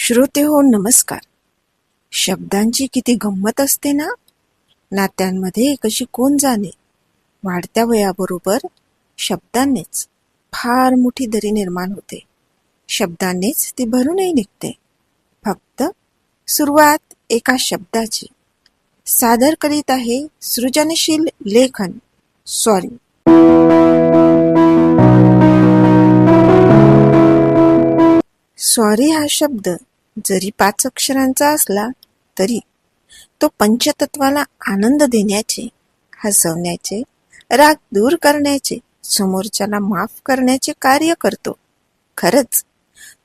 श्रोते हो नमस्कार. शब्दांची किती गंमत असते ना. नात्यांमध्ये कशी कोण जाणे. वाढत्या वयाबरोबर शब्दांनीच फार मोठी दरी निर्माण होते. शब्दांनीच ती भरूनही निघते. फक्त सुरुवात एका शब्दाची. सादर करीत आहे सृजनशील लेखन सॉरी. सॉरी हा शब्द जरी 5 अक्षरांचा असला तरी तो पंचतत्वाला आनंद देण्याचे, हसवण्याचे, राग दूर करण्याचे, समोरच्याला माफ करण्याचे कार्य करतो. खरंच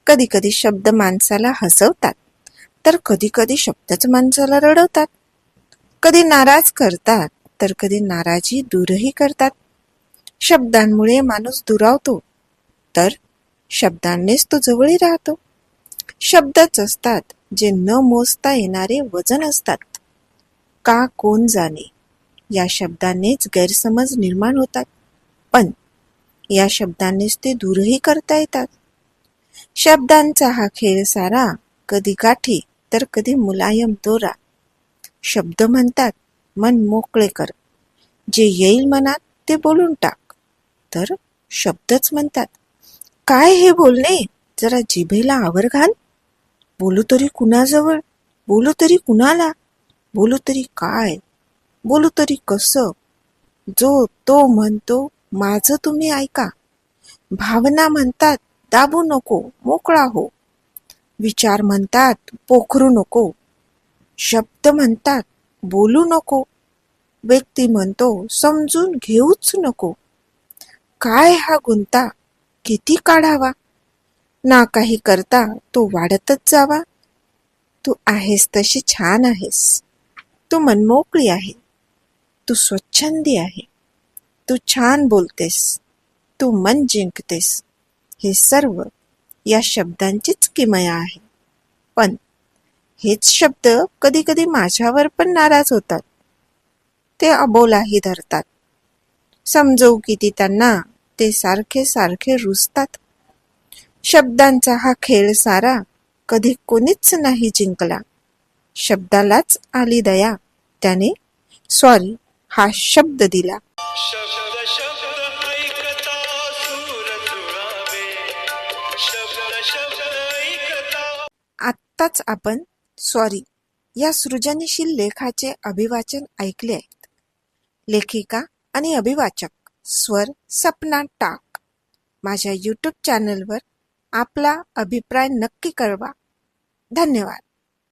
कधी कधी शब्द माणसाला हसवतात तर कधी कधी शब्दच माणसाला रडवतात. कधी नाराज करतात तर कधी नाराजी दूरही करतात. शब्दांमुळे माणूस दुरावतो तर शब्दांनीच तो जवळही राहतो. शब्दच असतात जे न मोजता येणारे वजन असतात. का कोण जाणे. या शब्दांनीच गैरसमज निर्माण होतात, पण या शब्दांनीच ते दूरही करता येतात. शब्दांचा हा खेळ सारा, कधी काठी तर कधी मुलायम दोरा. शब्द म्हणतात मन मोकळे कर, जे येईल मनात ते बोलून टाक. तर शब्दच म्हणतात काय हे बोलणे, जरा जिभेला आवर घाल. बोलू तरी कुणाजवळ, बोलू तरी कुणाला, बोलू तरी काय, बोलू तरी कसं. जो तो म्हणतो माझं तुम्ही ऐका. भावना म्हणतात दाबू नको, मोकळा हो. विचार म्हणतात पोखरू नको. शब्द म्हणतात बोलू नको. व्यक्ती म्हणतो समजून घेऊच नको. काय हा गुंता, किती काढावा. ना काही करता तो वाढतच जावा. तू आहेस तशी छान आहेस. तू मनमोकळी आहे. तू स्वच्छंदी आहे. तू छान बोलतेस. तू मन जिंकतेस. हे सर्व या शब्दांचीच किमया आहे. पण हेच शब्द कधी कधी माझ्यावर पण नाराज होतात. ते अबोलाही धरतात. समजवू किती त्यांना, ते सारखे सारखे रुसतात. शब्दांचा हा खेळ सारा, कधी कोणीच नाही जिंकला. शब्दालाच आली दया, त्याने सॉरी हा शब्द दिला. शब्द शब्द ऐकता सूर जुळावे. शब्द शब्द ऐकता. आत्ताच आपण सॉरी या सृजनशील लेखाचे अभिवाचन ऐकले आहेत. लेखिका आणि अभिवाचक स्वर सपना टाक. माझ्या YouTube चॅनलवर आपला अभिप्राय नक्की कळवा. धन्यवाद.